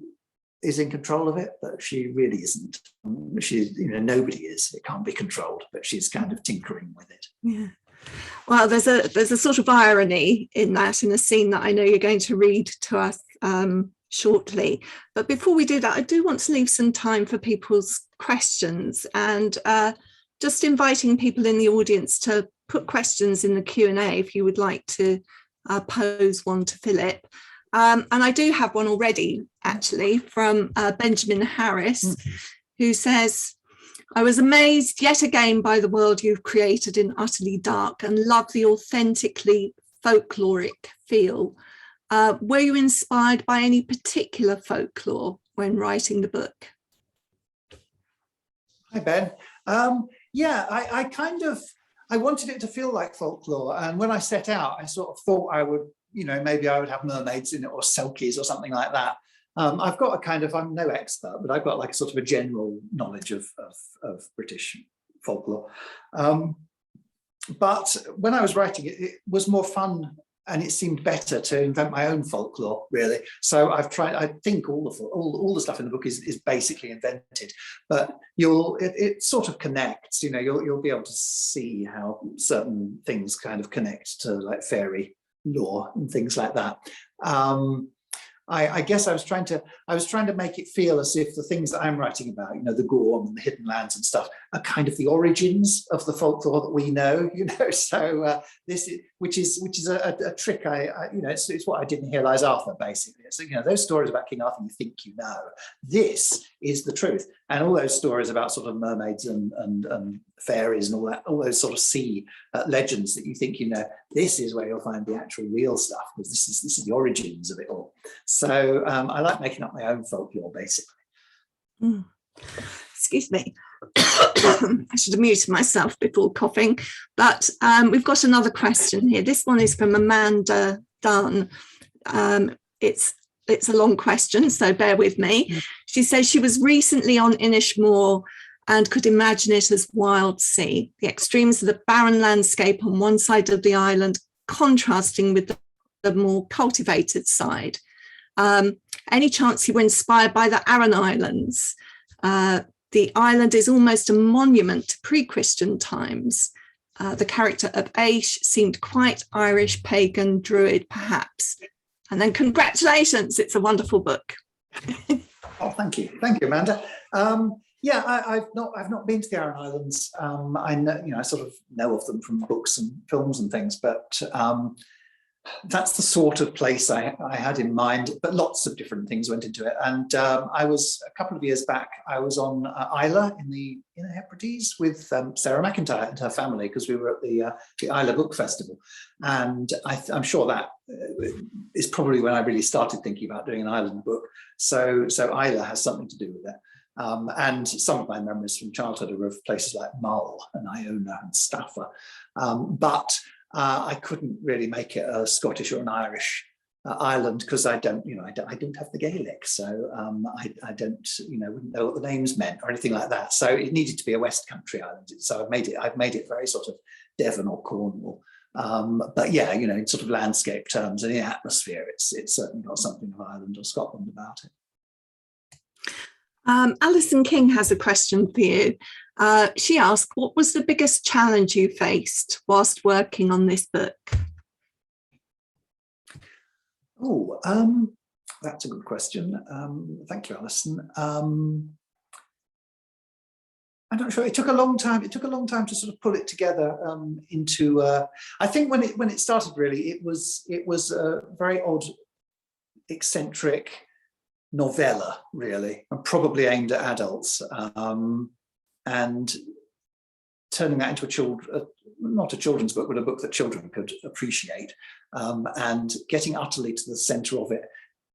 is in control of it, but she really isn't. Nobody is. It can't be controlled, but she's kind of tinkering with it. Yeah. Well, there's a sort of irony in that, in a scene that I know you're going to read to us shortly. But before we do that, I do want to leave some time for people's questions, and just inviting people in the audience to put questions in the Q&A if you would like to pose one to Philip. And I do have one already, actually, from Benjamin Harris, who says, I was amazed yet again by the world you've created in Utterly Dark and love the authentically folkloric feel. Were you inspired by any particular folklore when writing the book? Hi, Ben. I wanted it to feel like folklore. And when I set out, I sort of thought I would, maybe I would have mermaids in it or selkies or something like that. I've got I'm no expert, but I've got like a sort of a general knowledge of British folklore. But when I was writing it, it was more fun and it seemed better to invent my own folklore, really. So I've tried. I think all the stuff in the book is basically invented, but it sort of connects. You'll be able to see how certain things kind of connect to like fairy lore and things like that. I guess I was trying to make it feel as if the things that I'm writing about, you know, the Gorm and the hidden lands and stuff, are kind of the origins of the folklore that we know, you know. So this is, which is a trick. You know, it's what I did in Here Lies Arthur, basically. So, you know, those stories about King Arthur you think you know, this is the truth. And all those stories about sort of mermaids and fairies and all that, all those sort of sea legends that you think you know, this is where you'll find the actual real stuff, because this is the origins of it all. So I like making up my own folklore, basically. Excuse me. I should have muted myself before coughing, but we've got another question here. This one is from Amanda Dunn. It's a long question, so bear with me. She says she was recently on Inishmore and could imagine it as wild sea, the extremes of the barren landscape on one side of the island contrasting with the more cultivated side. Any chance you were inspired by the Aran Islands? The island is almost a monument to pre-Christian times. The character of Aish seemed quite Irish, pagan, druid, perhaps. And then congratulations, it's a wonderful book. Oh, thank you, Amanda. Yeah, I've not been to the Aran Islands. I know, you know, I sort of know of them from books and films and things, but that's the sort of place I had in mind. But lots of different things went into it. And I was, a couple of years back, I was on Isla in the Hebrides with Sarah McIntyre and her family, because we were at the Isla Book Festival. And I'm sure that is probably when I really started thinking about doing an island book. So Isla has something to do with it. And some of my memories from childhood are of places like Mull and Iona and Staffa. But I couldn't really make it a Scottish or an Irish island, because I don't have the Gaelic, so I don't, you know, wouldn't know what the names meant or anything like that. So it needed to be a West Country island. So I've made it very sort of Devon or Cornwall. But yeah, you know, in sort of landscape terms and in atmosphere, it's certainly got something of Ireland or Scotland about it. Alison King has a question for you. She asked, what was the biggest challenge you faced whilst working on this book? Oh, that's a good question. Thank you, Alison. I'm not sure. It took a long time. It took a long time to sort of pull it together into. I think when it started, really, it was a very odd, eccentric novella, really, and probably aimed at adults, and turning that into not a children's book, but a book that children could appreciate, and getting utterly to the centre of it,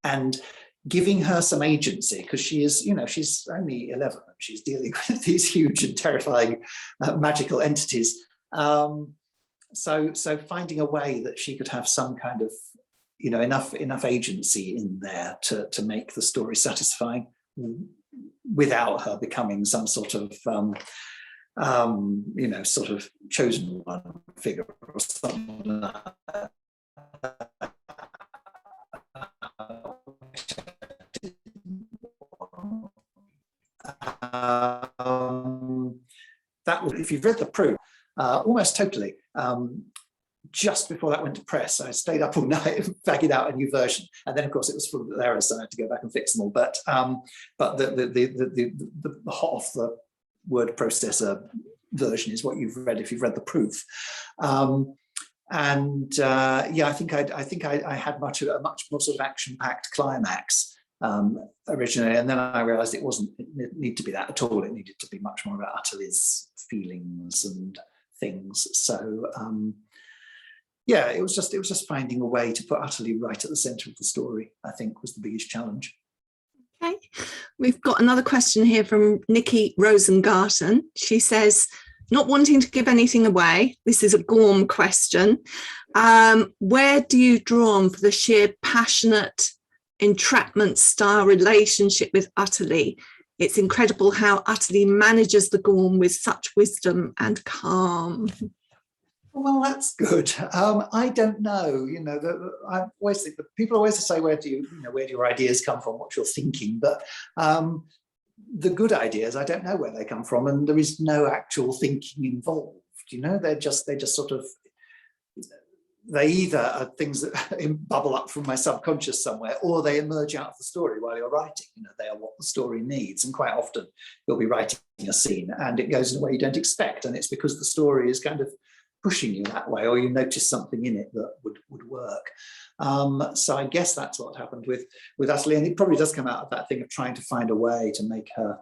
and giving her some agency, because she is, you know, she's only 11 and she's dealing with these huge and terrifying magical entities. So finding a way that she could have some kind of, you know, enough agency in there to make the story satisfying, without her becoming some sort of you know, sort of chosen one figure or something like that. That was, if you've read the proof, almost totally. Just before that went to press, I stayed up all night bagging out a new version, and then of course it was full of errors, so I had to go back and fix them all. But the hot off the word processor version is what you've read if you've read the proof. Yeah, I think I had a much more sort of action-packed climax originally, and then I realised it didn't need to be that at all. It needed to be much more about Utterly's feelings and things. So yeah, it was just finding a way to put Utterly right at the centre of the story, I think, was the biggest challenge. Okay, we've got another question here from Nikki Rosengarten. She says, not wanting to give anything away, this is a Gorm question. Where do you draw on for the sheer passionate entrapment style relationship with Utterly? It's incredible how Utterly manages the Gorm with such wisdom and calm. Well, that's good. I don't know. You know, I always think that people always say, where do your ideas come from? What's your thinking? But the good ideas, I don't know where they come from, and there is no actual thinking involved. You know, they're just sort of they either are things that bubble up from my subconscious somewhere, or they emerge out of the story while you're writing. They are what the story needs. And quite often you'll be writing a scene and it goes in a way you don't expect. And it's because the story is kind of pushing you that way, or you notice something in it that would work. So I guess that's what happened with Utterly. And it probably does come out of that thing of trying to find a way to make her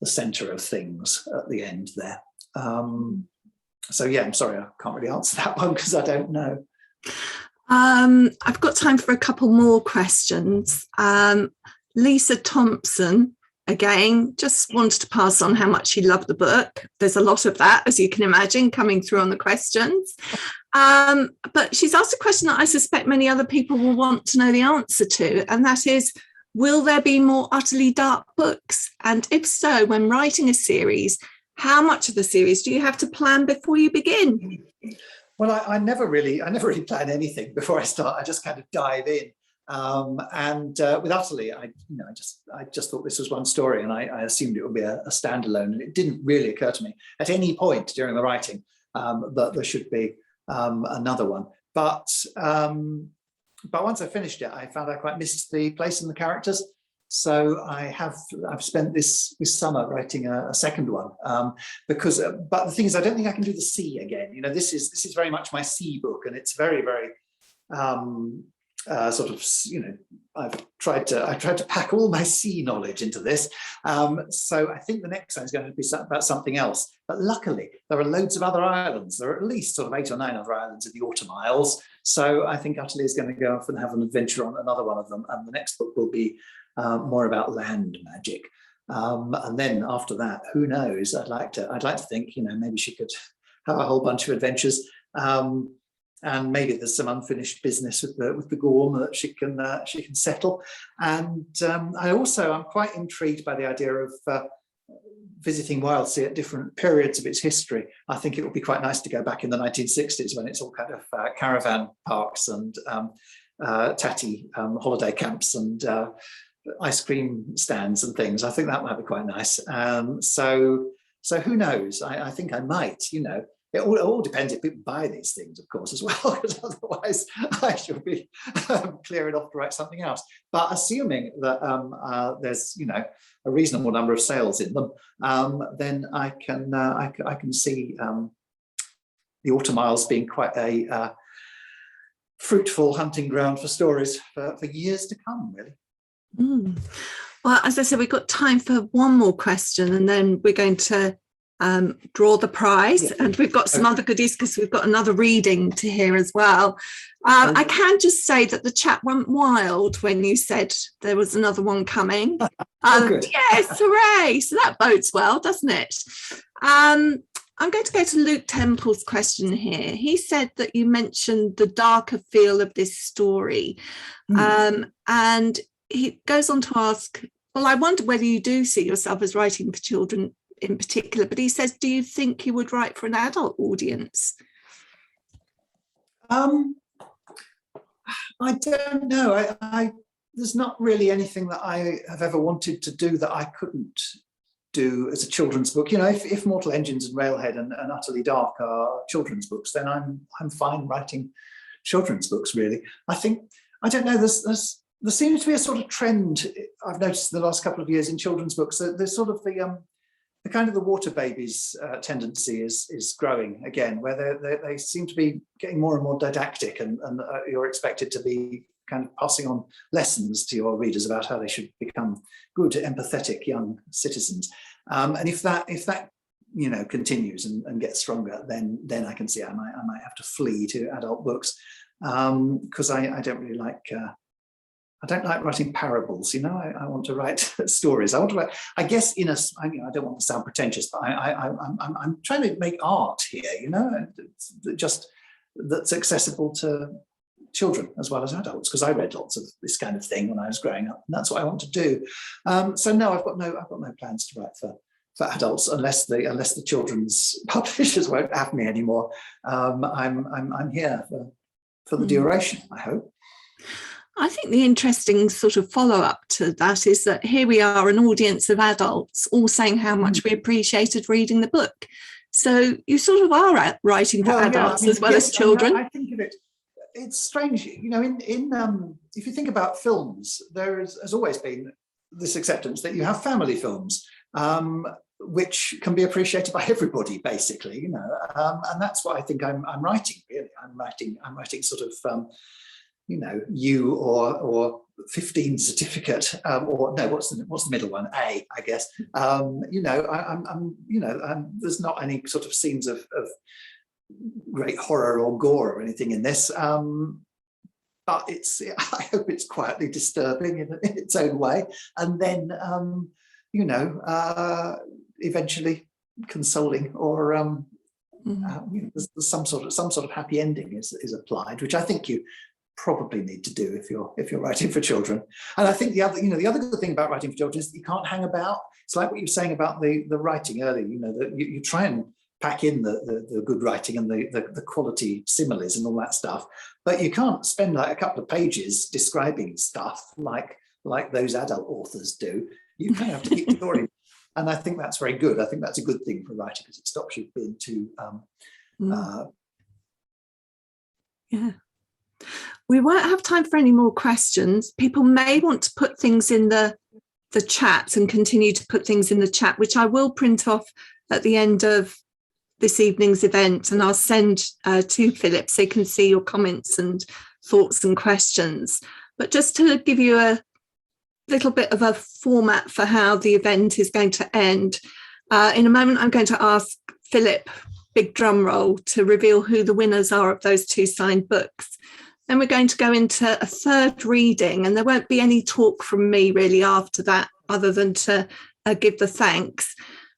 the center of things at the end there. So yeah, I'm sorry, I can't really answer that one because I don't know. I've got time for a couple more questions. Lisa Thompson, again, just wanted to pass on how much she loved the book. There's a lot of that, as you can imagine, coming through on the questions. But she's asked a question that I suspect many other people will want to know the answer to, and that is, will there be more Utterly Dark books? And if so, when writing a series, how much of the series do you have to plan before you begin? Well, I never really plan anything before I start. I just kind of dive in. With Utterly, I just thought this was one story, and I assumed it would be a standalone. And it didn't really occur to me at any point during the writing that there should be another one. But once I finished it, I found I quite missed the place and the characters. So I've spent this summer writing a second one but the thing is, I don't think I can do the sea again. This is very much my sea book, and it's very, very sort of, I've tried to pack all my sea knowledge into this. So I think the next one is going to be about something else. But luckily, there are loads of other islands. There are at least sort of 8 or 9 other islands in the Autumn Isles. So I think Utterly is going to go off and have an adventure on another one of them. And the next book will be more about land magic. And then after that, who knows? I'd like to think, maybe she could have a whole bunch of adventures. And maybe there's some unfinished business with the Gorm that she can settle. And I'm quite intrigued by the idea of visiting Wildsea at different periods of its history. I think it would be quite nice to go back in the 1960s when it's all kind of caravan parks and tatty holiday camps and ice cream stands and things. I think that might be quite nice. So who knows? I think I might, It all depends if people buy these things, of course, as well, because otherwise I should be clearing off to write something else. But assuming that there's, a reasonable number of sales in them, then I can see the Autumn Isles being quite a fruitful hunting ground for stories for years to come, really. Mm. Well, as I said, we've got time for one more question, and then we're going to draw the prize, and we've got some other goodies because we've got another reading to hear as well. I can just say that the chat went wild when you said there was another one coming. Yes, hooray! So that bodes well, doesn't it? I'm going to go to Luke Temple's question here. He said that you mentioned the darker feel of this story, and he goes on to ask, well, I wonder whether you do see yourself as writing for children in particular, but he says, do you think you would write for an adult audience? I don't know. There's not really anything that I have ever wanted to do that I couldn't do as a children's book. If Mortal Engines and Railhead and Utterly Dark are children's books, then I'm fine writing children's books, really. I don't know, there seems to be a sort of trend I've noticed in the last couple of years in children's books. There's sort of the kind of the water babies tendency is growing again, where they seem to be getting more and more didactic, and you're expected to be kind of passing on lessons to your readers about how they should become good, empathetic young citizens. And if that continues and gets stronger, then I can see I might have to flee to adult books, because I don't really like. I don't like writing parables, I want to write stories. I want to write, I guess, I don't want to sound pretentious, but I'm trying to make art here, just that's accessible to children as well as adults, because I read lots of this kind of thing when I was growing up, and that's what I want to do. So no, I've got no plans to write for adults unless the children's publishers won't have me anymore. I'm here for the duration, I hope. I think the interesting sort of follow-up to that is that here we are, an audience of adults, all saying how much we appreciated reading the book. So you sort of are writing for adults as well as children. I think of it it's strange, you know, if you think about films, has always been this acceptance that you have family films, which can be appreciated by everybody, basically, you know, and that's what I think I'm writing. Really, I'm writing sort of, you know, you or 15 certificate, or no, what's the middle one? A, I guess. You know, I'm you know, there's not any sort of scenes of great horror or gore or anything in this, but I hope it's quietly disturbing in its own way, and then you know, eventually consoling, or you know, there's some sort of happy ending is applied, which I think you probably need to do if you're writing for children. And I think the other good thing about writing for children is that you can't hang about. It's like what you were saying about the writing earlier, you know, that you try and pack in the good writing and the quality similes and all that stuff, but you can't spend like a couple of pages describing stuff like those adult authors do. You kind of have to keep the story. And I think that's very good. I think that's a good thing for writing, because it stops you being too yeah. We won't have time for any more questions. People may want to put things in the chat and continue to put things in the chat, which I will print off at the end of this evening's event, and I'll send to Philip so you can see your comments and thoughts and questions. But just to give you a little bit of a format for how the event is going to end, in a moment I'm going to ask Philip, big drum roll, to reveal who the winners are of those 2 signed books. Then we're going to go into a third reading, and there won't be any talk from me really after that, other than to give the thanks.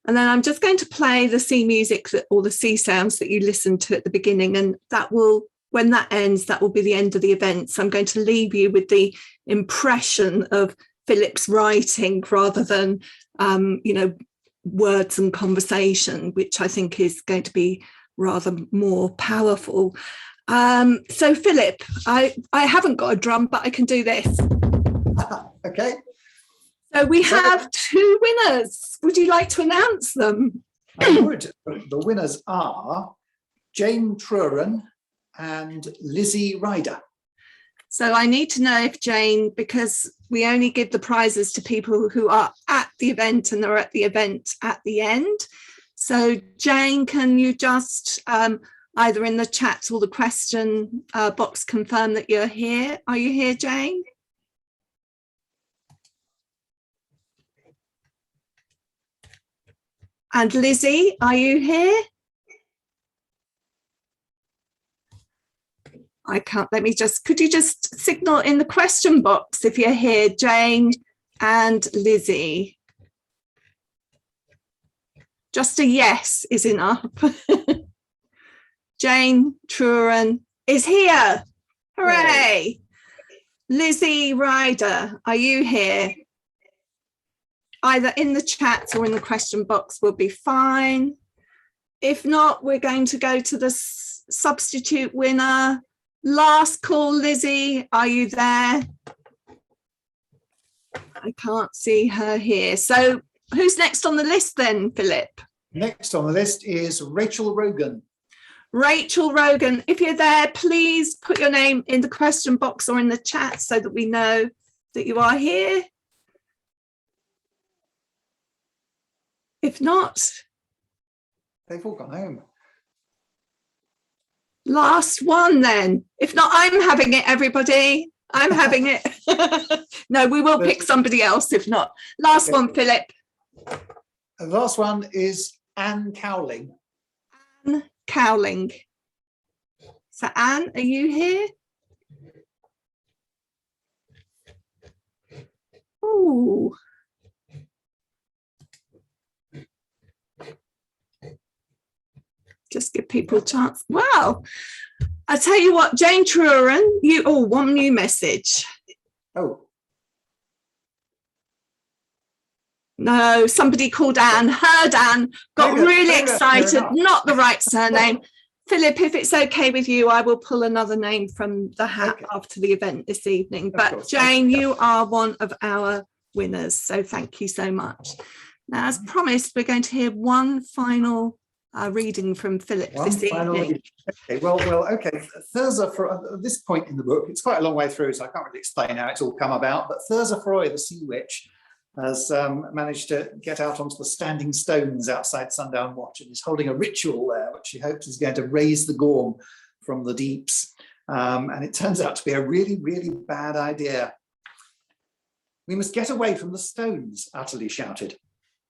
And then I'm just going to play the sea music or the sea sounds that you listened to at the beginning, and that will, when that ends, that will be the end of the event. So I'm going to leave you with the impression of Philip's writing rather than, you know, words and conversation, which I think is going to be rather more powerful. So Philip, I haven't got a drum, but I can do this. Okay. So we have 2 winners. Would you like to announce them? I would. The winners are Jane Truran and Lizzie Ryder. So I need to know if Jane, because we only give the prizes to people who are at the event and are at the event at the end. So Jane, can you just either in the chat or the question box confirm that you're here? Are you here, Jane? And Lizzie, are you here? I can't, could you just signal in the question box if you're here, Jane and Lizzie? Just a yes is enough. Jane Truran is here. Hooray. Lizzie Ryder, are you here? Either in the chat or in the question box will be fine. If not, we're going to go to the substitute winner. Last call, Lizzie, are you there? I can't see her here. So who's next on the list then, Philip? Next on the list is Rachel Rogan. Rachel Rogan, if you're there, please put your name in the question box or in the chat so that we know that you are here. If not, they've all gone home. Last one then. If not, I'm having it, everybody. I'm having it. No, we will pick somebody else if not. Last one, Philip. The last one is Anne Cowling. Anne Cowling. So Anne, are you here? Oh. Just give people a chance. Wow. I tell you what, Jane Truran, one new message. Oh. No, somebody called Anne, heard Anne, got really excited, not the right surname. Philip, if it's okay with you, I will pull another name from the hat after the event this evening. But Jane, you are one of our winners. So thank you so much. Now, as promised, we're going to hear one final reading from Philip One this final evening. Okay, okay. Thurza, at this point in the book, it's quite a long way through, so I can't really explain how it's all come about, but Thurza Froy, the sea witch, has managed to get out onto the standing stones outside Sundown Watch and is holding a ritual there, which she hopes is going to raise the Gorm from the deeps. And it turns out to be a really, really bad idea. "We must get away from the stones," Utterly shouted.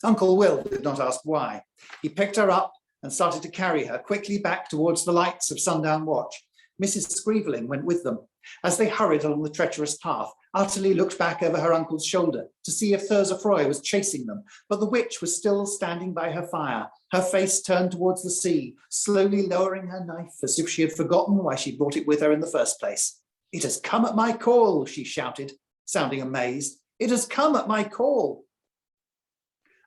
Uncle Will did not ask why. He picked her up and started to carry her quickly back towards the lights of Sundown Watch. Mrs. Screeveling went with them. As they hurried along the treacherous path, Utterly looked back over her uncle's shoulder to see if Thurza Froy was chasing them, but the witch was still standing by her fire, her face turned towards the sea, slowly lowering her knife as if she had forgotten why she brought it with her in the first place. "It has come at my call," she shouted, sounding amazed. "It has come at my call."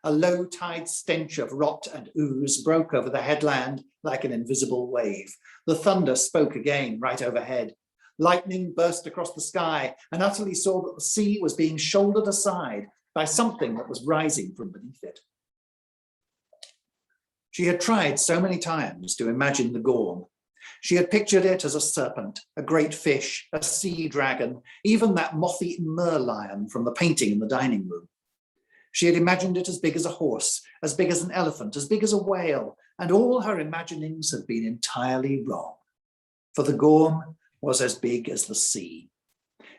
A low tide stench of rot and ooze broke over the headland like an invisible wave. The thunder spoke again right overhead. Lightning burst across the sky, and Utterly saw that the sea was being shouldered aside by something that was rising from beneath it. She had tried so many times to imagine the Gorm. She had pictured it as a serpent, a great fish, a sea dragon, even that moth-eaten merlion from the painting in the dining room. She had imagined it as big as a horse, as big as an elephant, as big as a whale, and all her imaginings had been entirely wrong. For the Gorm was as big as the sea.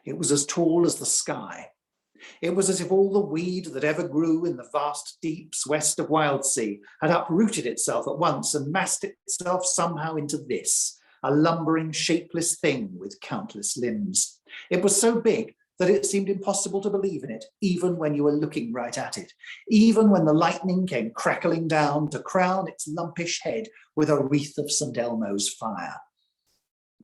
It was as tall as the sky. It was as if all the weed that ever grew in the vast deeps west of Wildsea had uprooted itself at once and massed itself somehow into this, a lumbering, shapeless thing with countless limbs. It was so big that it seemed impossible to believe in it, even when you were looking right at it, even when the lightning came crackling down to crown its lumpish head with a wreath of St. Elmo's fire.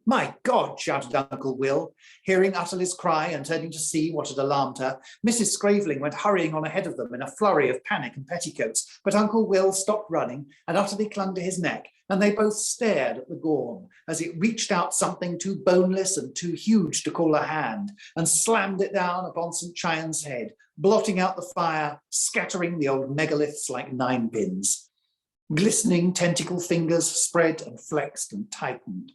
"My God," shouted Uncle Will, hearing Utterly's cry and turning to see what had alarmed her. Mrs. Scraveling went hurrying on ahead of them in a flurry of panic and petticoats, but Uncle Will stopped running and Utterly clung to his neck, and they both stared at the Gorm as it reached out something too boneless and too huge to call a hand and slammed it down upon St. Chian's head, blotting out the fire, scattering the old megaliths like ninepins. Glistening tentacle fingers spread and flexed and tightened.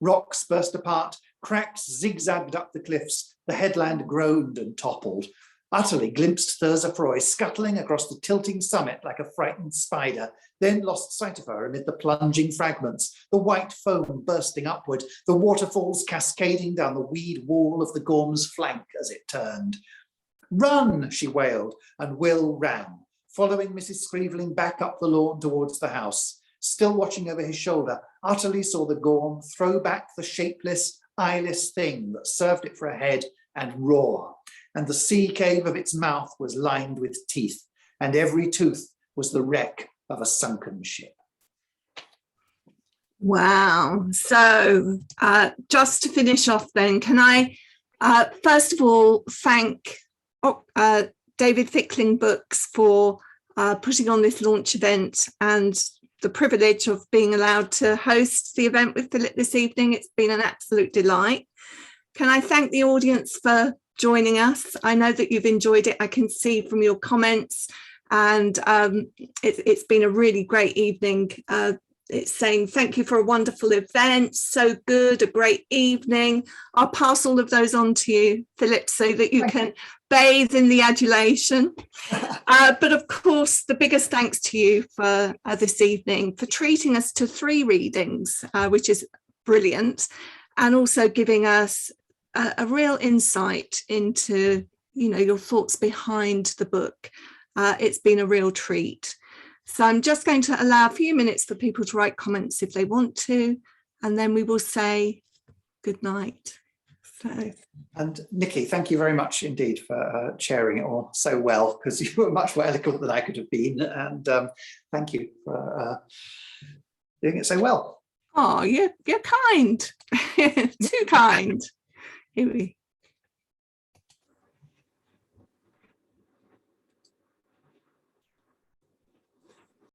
Rocks burst apart, cracks zigzagged up the cliffs, the headland groaned and toppled. Utterly glimpsed Thurza Froy scuttling across the tilting summit like a frightened spider, then lost sight of her amid the plunging fragments, the white foam bursting upward, the waterfalls cascading down the weed wall of the Gorm's flank as it turned. "Run!" she wailed, and Will ran, following Mrs. Screeveling back up the lawn towards the house. Still watching over his shoulder, Utterly saw the Gorm throw back the shapeless, eyeless thing that served it for a head and roar, and the sea cave of its mouth was lined with teeth, and every tooth was the wreck of a sunken ship. Wow. So just to finish off then, can I first of all thank David Fickling Books for putting on this launch event and the privilege of being allowed to host the event with Philip this evening. It's been an absolute delight. Can I thank the audience for joining us? I know that you've enjoyed it. I can see from your comments, and it's been a really great evening. It's saying thank you for a wonderful event, so good, a great evening. I'll pass all of those on to you, Philip, so that you can bathe in the adulation. But of course, the biggest thanks to you for this evening, for treating us to 3 readings, which is brilliant, and also giving us a real insight into, your thoughts behind the book. It's been a real treat. So I'm just going to allow a few minutes for people to write comments if they want to, and then we will say good night. So. And Nikki, thank you very much indeed for chairing it all so well, because you were much more eloquent than I could have been. And thank you for doing it so well. Oh, you're kind. Too kind. Here we